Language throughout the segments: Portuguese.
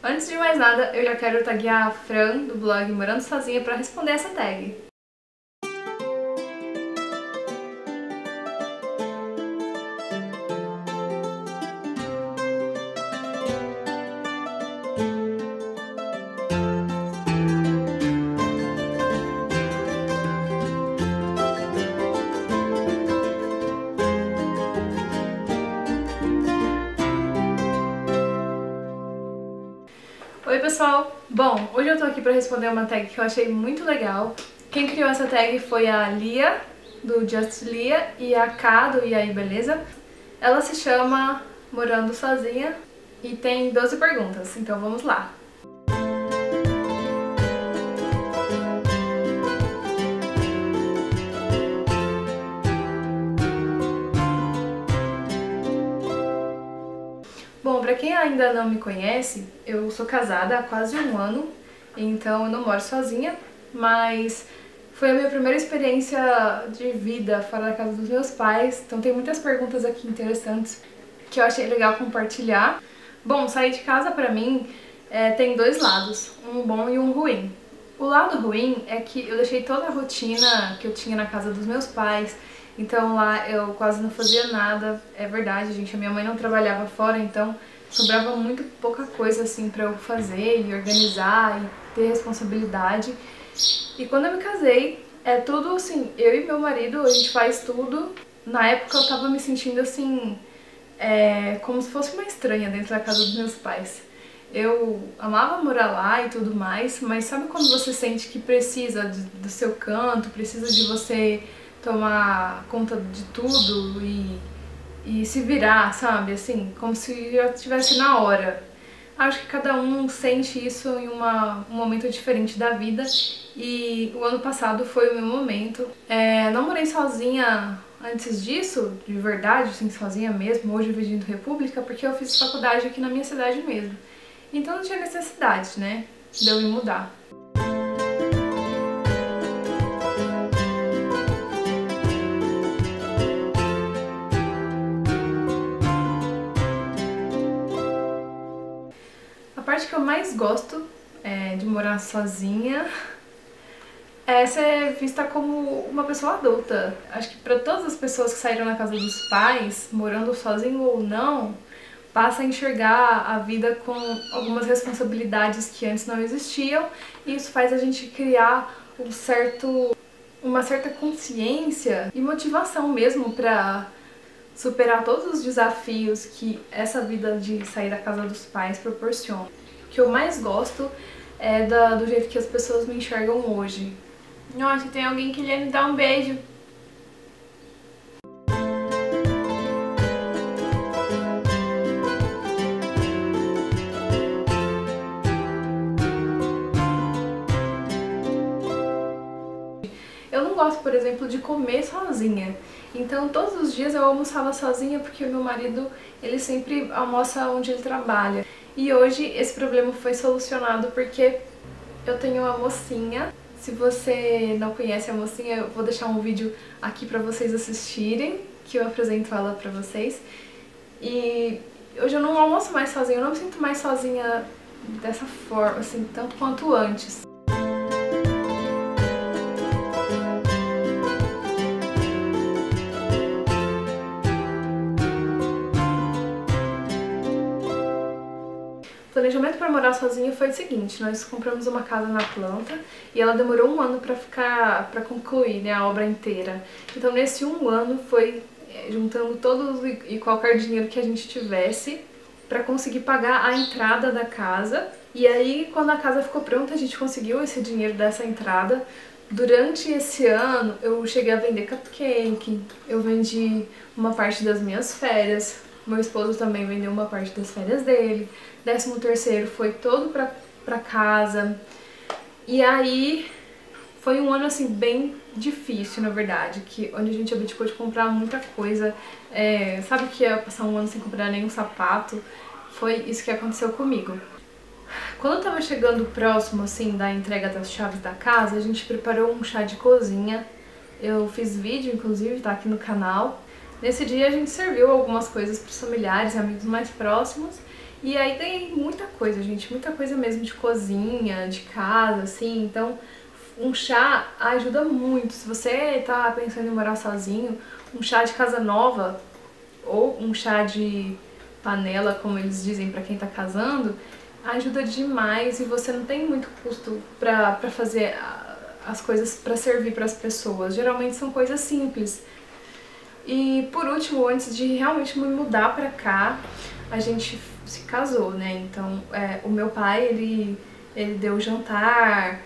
Antes de mais nada, eu já quero taguear a Fran, do blog Morando Sozinha, para responder essa tag. Oi pessoal! Bom, hoje eu tô aqui pra responder uma tag que eu achei muito legal. Quem criou essa tag foi a Lia, do Just Lia, e a K, do E aí, beleza? Ela se chama Morando Sozinha e tem 12 perguntas, então vamos lá! Bom, pra quem ainda não me conhece, eu sou casada há quase um ano, então eu não moro sozinha, mas foi a minha primeira experiência de vida fora da casa dos meus pais, então tem muitas perguntas aqui interessantes que eu achei legal compartilhar. Bom, sair de casa pra mim tem dois lados, um bom e um ruim. O lado ruim é que eu deixei toda a rotina que eu tinha na casa dos meus pais, então lá eu quase não fazia nada. É verdade, gente, a minha mãe não trabalhava fora, então sobrava muito pouca coisa assim pra eu fazer e organizar e ter responsabilidade. E quando eu me casei, é tudo assim, eu e meu marido, a gente faz tudo. Na época eu tava me sentindo assim, como se fosse uma estranha dentro da casa dos meus pais. Eu amava morar lá e tudo mais, mas sabe quando você sente que precisa do seu canto, precisa de você tomar conta de tudo e se virar, sabe? Assim, como se já estivesse na hora. Acho que cada um sente isso em um momento diferente da vida e o ano passado foi o meu momento. Não morei sozinha antes disso, de verdade, assim, sozinha mesmo, hoje dividindo república, porque eu fiz faculdade aqui na minha cidade mesmo. Então não tinha necessidade, né, de eu me mudar. A parte que eu mais gosto de morar sozinha é ser vista como uma pessoa adulta. Acho que para todas as pessoas que saíram da casa dos pais, morando sozinho ou não, passa a enxergar a vida com algumas responsabilidades que antes não existiam, e isso faz a gente criar uma certa consciência e motivação mesmo para superar todos os desafios que essa vida de sair da casa dos pais proporciona. O que eu mais gosto é do jeito que as pessoas me enxergam hoje. Nossa, tem alguém que quer me dar um beijo. Eu não gosto, por exemplo, de comer sozinha. Então todos os dias eu almoçava sozinha porque o meu marido, ele sempre almoça onde ele trabalha. E hoje esse problema foi solucionado porque eu tenho uma mocinha. Se você não conhece a mocinha, eu vou deixar um vídeo aqui pra vocês assistirem, que eu apresento ela pra vocês. E hoje eu não almoço mais sozinha, eu não me sinto mais sozinha dessa forma, assim, tanto quanto antes. O planejamento para morar sozinha foi o seguinte: nós compramos uma casa na planta e ela demorou um ano para concluir, né, a obra inteira. Então nesse um ano foi juntando todo e qualquer dinheiro que a gente tivesse para conseguir pagar a entrada da casa. E aí quando a casa ficou pronta a gente conseguiu esse dinheiro dessa entrada. Durante esse ano eu cheguei a vender cupcake, eu vendi uma parte das minhas férias. Meu esposo também vendeu uma parte das férias dele. 13º foi todo pra casa. E aí foi um ano assim bem difícil, na verdade, onde a gente abdicou de comprar muita coisa. Sabe que ia passar um ano sem comprar nenhum sapato? Foi isso que aconteceu comigo. Quando eu tava chegando próximo assim da entrega das chaves da casa, a gente preparou um chá de cozinha. Eu fiz vídeo, inclusive, tá aqui no canal. Nesse dia a gente serviu algumas coisas para os familiares e amigos mais próximos E aí ganhei muita coisa, gente, muita coisa mesmo de cozinha, de casa, assim, então um chá ajuda muito. Se você tá pensando em morar sozinho, um chá de casa nova ou um chá de panela, como eles dizem pra quem tá casando, ajuda demais e você não tem muito custo pra fazer as coisas pra servir pras pessoas. Geralmente são coisas simples. E por último, antes de realmente me mudar pra cá, a gente se casou, né? Então, o meu pai, ele deu jantar,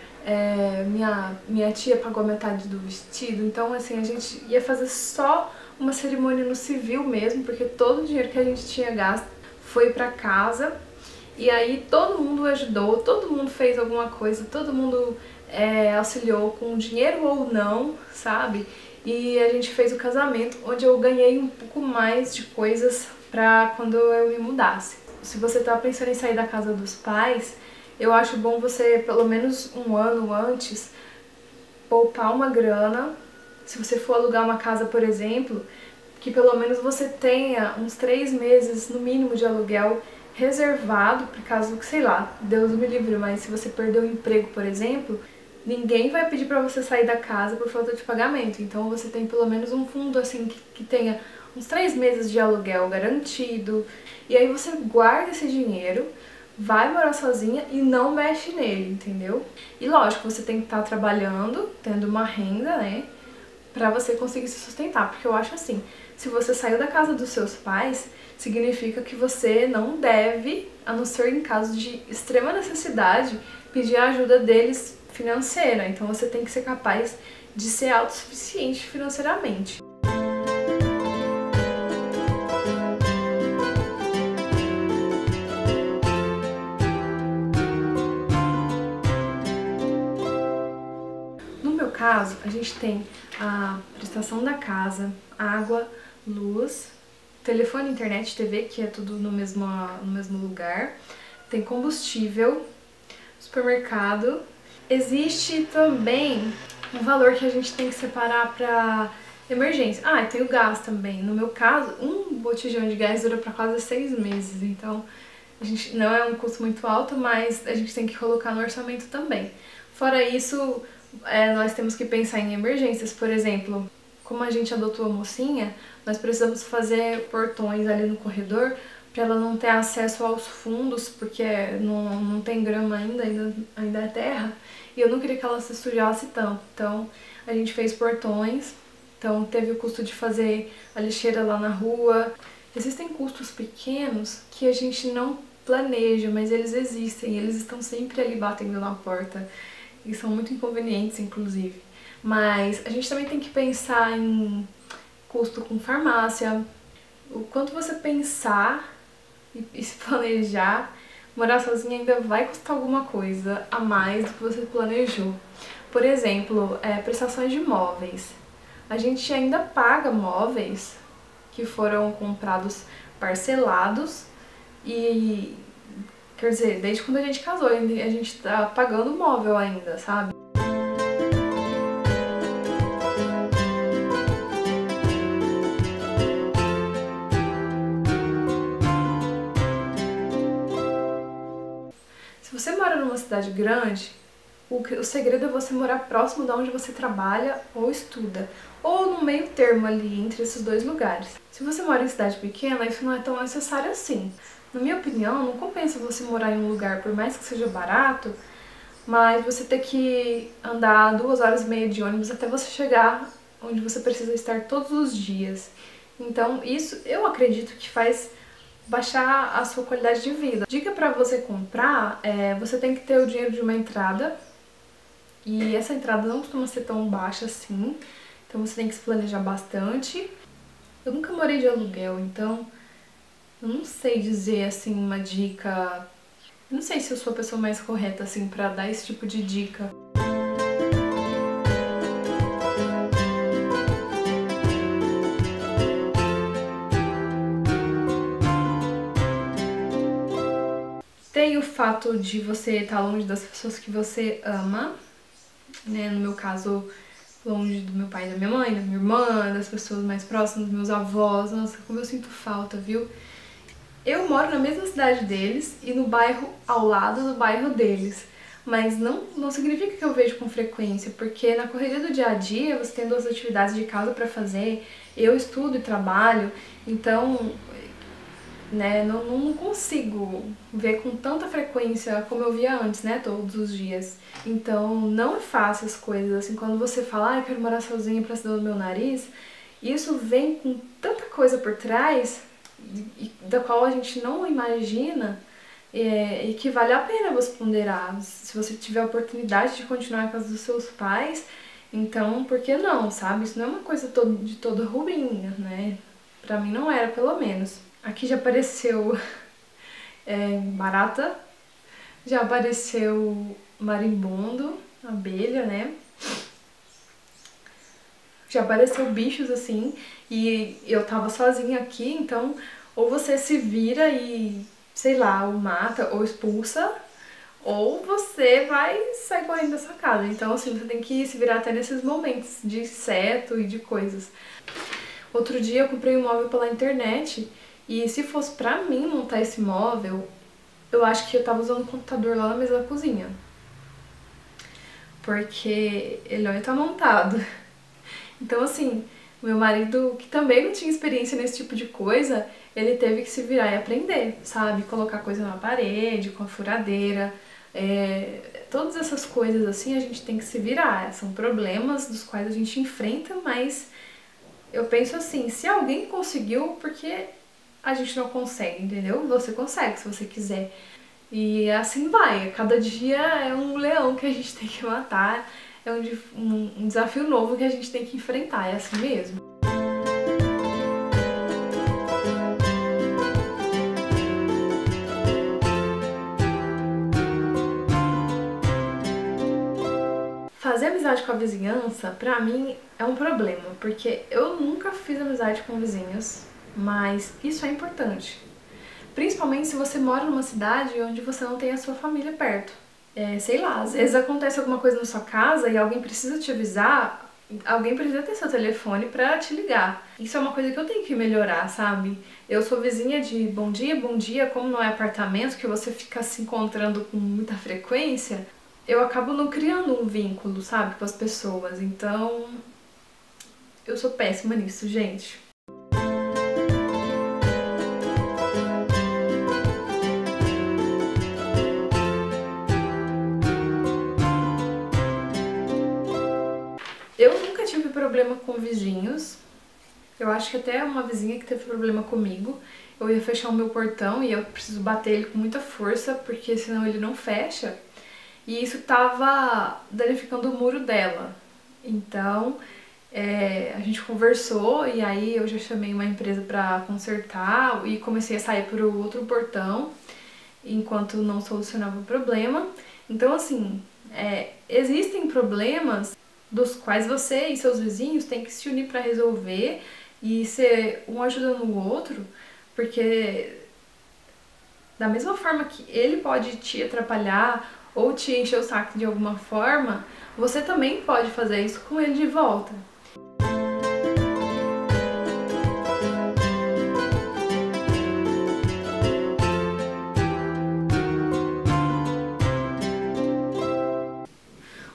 minha tia pagou a metade do vestido, então assim, a gente ia fazer só uma cerimônia no civil mesmo, porque todo o dinheiro que a gente tinha gasto foi pra casa, e aí todo mundo ajudou, todo mundo fez alguma coisa, todo mundo auxiliou com dinheiro ou não, sabe? E a gente fez o casamento, onde eu ganhei um pouco mais de coisas pra quando eu me mudasse. Se você tá pensando em sair da casa dos pais, eu acho bom você, pelo menos um ano antes, poupar uma grana. Se você for alugar uma casa, por exemplo, que pelo menos você tenha uns 3 meses, no mínimo, de aluguel reservado, por caso que, sei lá, Deus me livre, mas se você perder o emprego, por exemplo, ninguém vai pedir pra você sair da casa por falta de pagamento. Então você tem pelo menos um fundo assim que tenha uns 3 meses de aluguel garantido. E aí você guarda esse dinheiro, vai morar sozinha e não mexe nele, entendeu? E lógico, você tem que estar trabalhando, tendo uma renda, né? Pra você conseguir se sustentar. Porque eu acho assim, se você saiu da casa dos seus pais, significa que você não deve, a não ser em caso de extrema necessidade, pedir a ajuda deles financeira. Então você tem que ser capaz de ser autossuficiente financeiramente. No meu caso, a gente tem a prestação da casa, água, luz, telefone, internet, TV, que é tudo no mesmo lugar, tem combustível, supermercado. Existe também um valor que a gente tem que separar para emergência. Ah, e tem o gás também. No meu caso, um botijão de gás dura para quase 6 meses, então a gente não é um custo muito alto, mas a gente tem que colocar no orçamento também. Fora isso, nós temos que pensar em emergências, por exemplo, como a gente adotou a mocinha, nós precisamos fazer portões ali no corredor para ela não ter acesso aos fundos, porque não tem grama ainda é terra, e eu não queria que ela se sujasse tanto. Então a gente fez portões, então teve o custo de fazer a lixeira lá na rua. Existem custos pequenos que a gente não planeja, mas eles existem, eles estão sempre ali batendo na porta e são muito inconvenientes, inclusive. Mas a gente também tem que pensar em custo com farmácia. O quanto você pensar e se planejar, morar sozinha ainda vai custar alguma coisa a mais do que você planejou. Por exemplo, prestações de móveis. A gente ainda paga móveis que foram comprados parcelados e, quer dizer, desde quando a gente casou, a gente tá pagando o móvel ainda, sabe? Se você mora numa cidade grande, o segredo é você morar próximo de onde você trabalha ou estuda, ou no meio termo ali, entre esses dois lugares. Se você mora em cidade pequena, isso não é tão necessário assim. Na minha opinião, não compensa você morar em um lugar, por mais que seja barato, mas você ter que andar 2 horas e meia de ônibus até você chegar onde você precisa estar todos os dias. Então isso eu acredito que faz baixar a sua qualidade de vida. Dica pra você comprar, você tem que ter o dinheiro de uma entrada, e essa entrada não costuma ser tão baixa assim, então você tem que se planejar bastante. Eu nunca morei de aluguel, então eu não sei dizer assim uma dica. Eu não sei se eu sou a pessoa mais correta assim pra dar esse tipo de dica. Tem o fato de você estar longe das pessoas que você ama, né? No meu caso, longe do meu pai e da minha mãe, da minha irmã, das pessoas mais próximas, dos meus avós. Nossa, como eu sinto falta, viu? Eu moro na mesma cidade deles e no bairro ao lado do bairro deles. Mas não significa que eu vejo com frequência, porque na correria do dia a dia você tem duas atividades de casa para fazer, eu estudo e trabalho, então né, não consigo ver com tanta frequência como eu via antes, né, todos os dias. Então não é fácil as coisas, assim, quando você fala, ah, eu quero morar sozinha pra cima do meu nariz, isso vem com tanta coisa por trás, da qual a gente não imagina, e que vale a pena você ponderar. Se você tiver a oportunidade de continuar na casa dos seus pais, então por que não, sabe? Isso não é uma coisa de toda ruim, né? Pra mim não era, pelo menos. Aqui já apareceu barata, já apareceu marimbondo, abelha, né? Já apareceu bichos assim, e eu tava sozinha aqui, então ou você se vira e, sei lá, ou mata, ou expulsa, ou você vai sair correndo da sua casa. Então assim, você tem que se virar até nesses momentos de inseto e de coisas. Outro dia eu comprei um móvel pela internet, e se fosse pra mim montar esse móvel, eu acho que eu tava usando o computador lá na mesa da cozinha. Porque ele não ia estar montado. Então assim, meu marido, que também não tinha experiência nesse tipo de coisa, ele teve que se virar e aprender, sabe? Colocar coisa na parede, com a furadeira, todas essas coisas assim a gente tem que se virar. São problemas dos quais a gente enfrenta, mas eu penso assim, se alguém conseguiu, porque a gente não consegue, entendeu? Você consegue, se você quiser. E assim vai, cada dia é um leão que a gente tem que matar, é um desafio novo que a gente tem que enfrentar, é assim mesmo. Fazer amizade com a vizinhança, pra mim, é um problema, porque eu nunca fiz amizade com vizinhos, mas isso é importante. Principalmente se você mora numa cidade onde você não tem a sua família perto. Sei lá, às vezes acontece alguma coisa na sua casa e alguém precisa te avisar, alguém precisa ter seu telefone pra te ligar. Isso é uma coisa que eu tenho que melhorar, sabe? Eu sou vizinha de bom dia, como não é apartamento que você fica se encontrando com muita frequência, eu acabo não criando um vínculo, sabe, com as pessoas. Então, eu sou péssima nisso, gente. Eu nunca tive problema com vizinhos. Eu acho que até uma vizinha que teve problema comigo. Eu ia fechar o meu portão e eu preciso bater ele com muita força, porque senão ele não fecha. E isso tava danificando o muro dela. Então, a gente conversou e aí eu já chamei uma empresa pra consertar e comecei a sair pro outro portão enquanto não solucionava o problema. Então, assim, existem problemas dos quais você e seus vizinhos têm que se unir para resolver e ser um ajudando o outro, porque da mesma forma que ele pode te atrapalhar ou te encher o saco de alguma forma, você também pode fazer isso com ele de volta.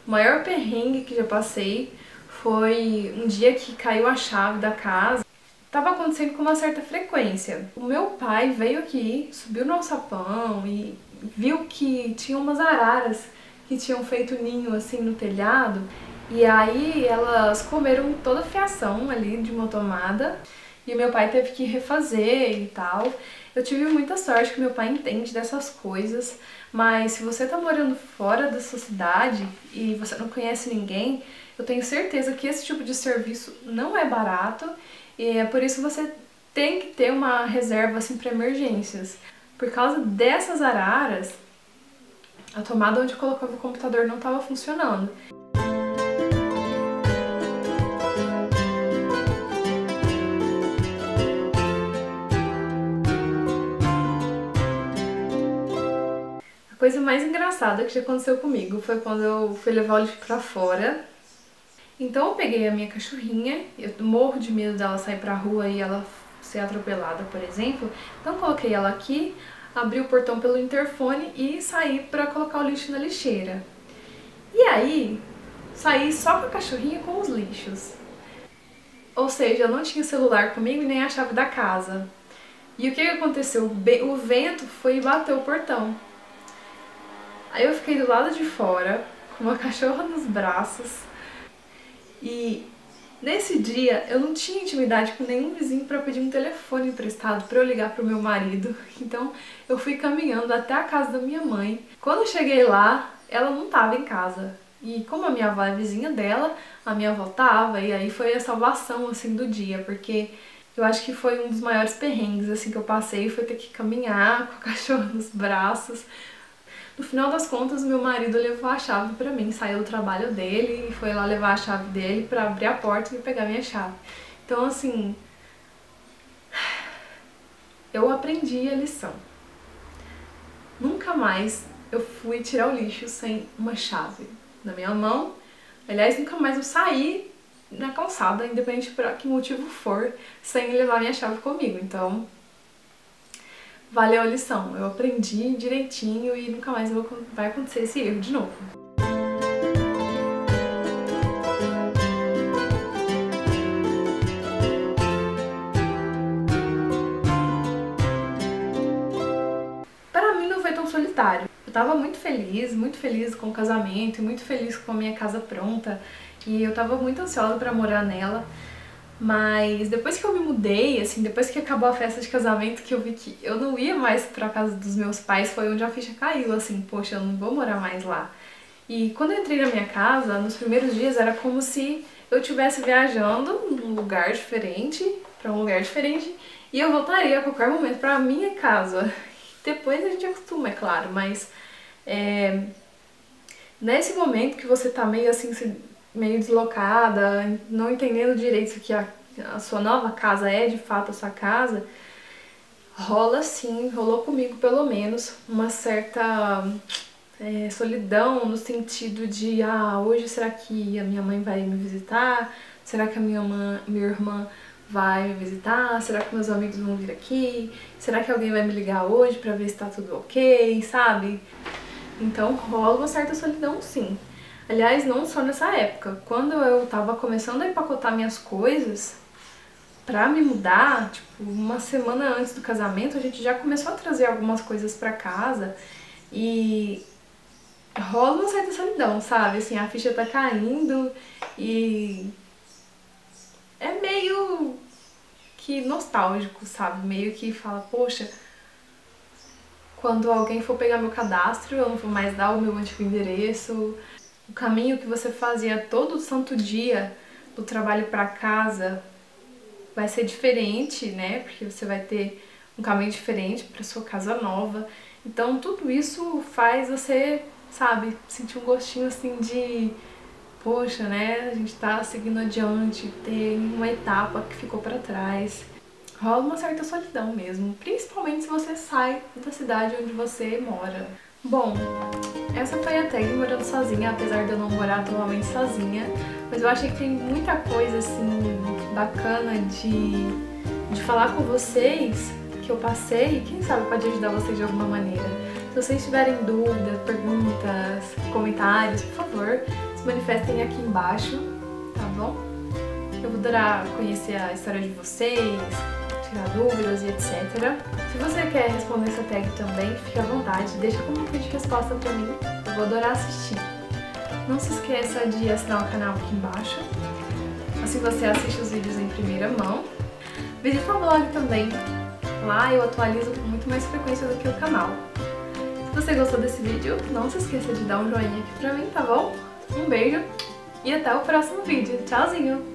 O maior perrengue que já passei foi um dia que caiu a chave da casa. Tava acontecendo com uma certa frequência. O meu pai veio aqui, subiu no alçapão e viu que tinha umas araras que tinham feito ninho assim no telhado. E aí elas comeram toda a fiação ali de uma tomada e o meu pai teve que refazer e tal. Eu tive muita sorte que meu pai entende dessas coisas, mas se você tá morando fora da sua cidade e você não conhece ninguém, eu tenho certeza que esse tipo de serviço não é barato e é por isso que você tem que ter uma reserva assim para emergências. Por causa dessas araras, a tomada onde eu colocava o computador não estava funcionando. A coisa mais engraçada que já aconteceu comigo foi quando eu fui levar o lixo pra fora. Então eu peguei a minha cachorrinha, eu morro de medo dela sair pra rua e ela ser atropelada, por exemplo. Então coloquei ela aqui, abri o portão pelo interfone e saí pra colocar o lixo na lixeira. E aí, saí só com a cachorrinha com os lixos. Ou seja, eu não tinha celular comigo e nem a chave da casa. E o que aconteceu? O vento foi e bateu o portão. Aí eu fiquei do lado de fora, com uma cachorra nos braços. E nesse dia eu não tinha intimidade com nenhum vizinho para pedir um telefone emprestado para eu ligar pro meu marido. Então eu fui caminhando até a casa da minha mãe. Quando eu cheguei lá, ela não estava em casa. E como a minha avó é vizinha dela, a minha avó tava, e aí foi a salvação assim do dia, porque eu acho que foi um dos maiores perrengues assim que eu passei, foi ter que caminhar com o cachorro nos braços. No final das contas, meu marido levou a chave pra mim, saiu do trabalho dele e foi lá levar a chave dele pra abrir a porta e pegar minha chave. Então assim, eu aprendi a lição. Nunca mais eu fui tirar o lixo sem uma chave na minha mão. Aliás, nunca mais eu saí na calçada, independente por que motivo for, sem levar minha chave comigo. Então, valeu a lição. Eu aprendi direitinho e nunca mais vai acontecer esse erro de novo. Para mim não foi tão solitário. Eu tava muito feliz com o casamento, muito feliz com a minha casa pronta e eu tava muito ansiosa pra morar nela. Mas depois que eu me mudei, assim, depois que acabou a festa de casamento, que eu vi que eu não ia mais pra casa dos meus pais, foi onde a ficha caiu, assim, poxa, eu não vou morar mais lá. E quando eu entrei na minha casa, nos primeiros dias era como se eu estivesse viajando num lugar diferente, pra um lugar diferente, e eu voltaria a qualquer momento pra minha casa. Depois a gente acostuma, é claro, mas nesse momento que você tá meio assim, meio deslocada, não entendendo direito que a sua nova casa é de fato a sua casa, rola sim, rolou comigo pelo menos, uma certa solidão no sentido de, hoje será que a minha mãe vai me visitar? Será que a minha irmã vai me visitar? Será que meus amigos vão vir aqui? Será que alguém vai me ligar hoje pra ver se tá tudo ok, sabe? Então rola uma certa solidão sim. Aliás, não só nessa época. Quando eu tava começando a empacotar minhas coisas pra me mudar, tipo, uma semana antes do casamento, a gente já começou a trazer algumas coisas pra casa e rola uma certa solidão, sabe? Assim, a ficha tá caindo e é meio que nostálgico, sabe? Meio que fala, poxa, quando alguém for pegar meu cadastro, eu não vou mais dar o meu antigo endereço. O caminho que você fazia todo santo dia do trabalho para casa vai ser diferente, né? Porque você vai ter um caminho diferente para sua casa nova. Então tudo isso faz você, sabe, sentir um gostinho assim de, poxa, né? A gente tá seguindo adiante, tem uma etapa que ficou para trás. Rola uma certa solidão mesmo, principalmente se você sai da cidade onde você mora. Bom, essa foi a tag morando sozinha, apesar de eu não morar totalmente sozinha, mas eu achei que tem muita coisa assim bacana de falar com vocês que eu passei e quem sabe pode ajudar vocês de alguma maneira. Se vocês tiverem dúvidas, perguntas, comentários, por favor, se manifestem aqui embaixo, tá bom? Eu vou adorar conhecer a história de vocês, tirar dúvidas e etc. Se você quer responder essa tag também, fique à vontade, deixa como vídeo de resposta pra mim, eu vou adorar assistir. Não se esqueça de assinar o canal aqui embaixo, assim você assiste os vídeos em primeira mão. Visita o blog também, lá eu atualizo com muito mais frequência do que o canal. Se você gostou desse vídeo, não se esqueça de dar um joinha aqui pra mim, tá bom? Um beijo e até o próximo vídeo. Tchauzinho!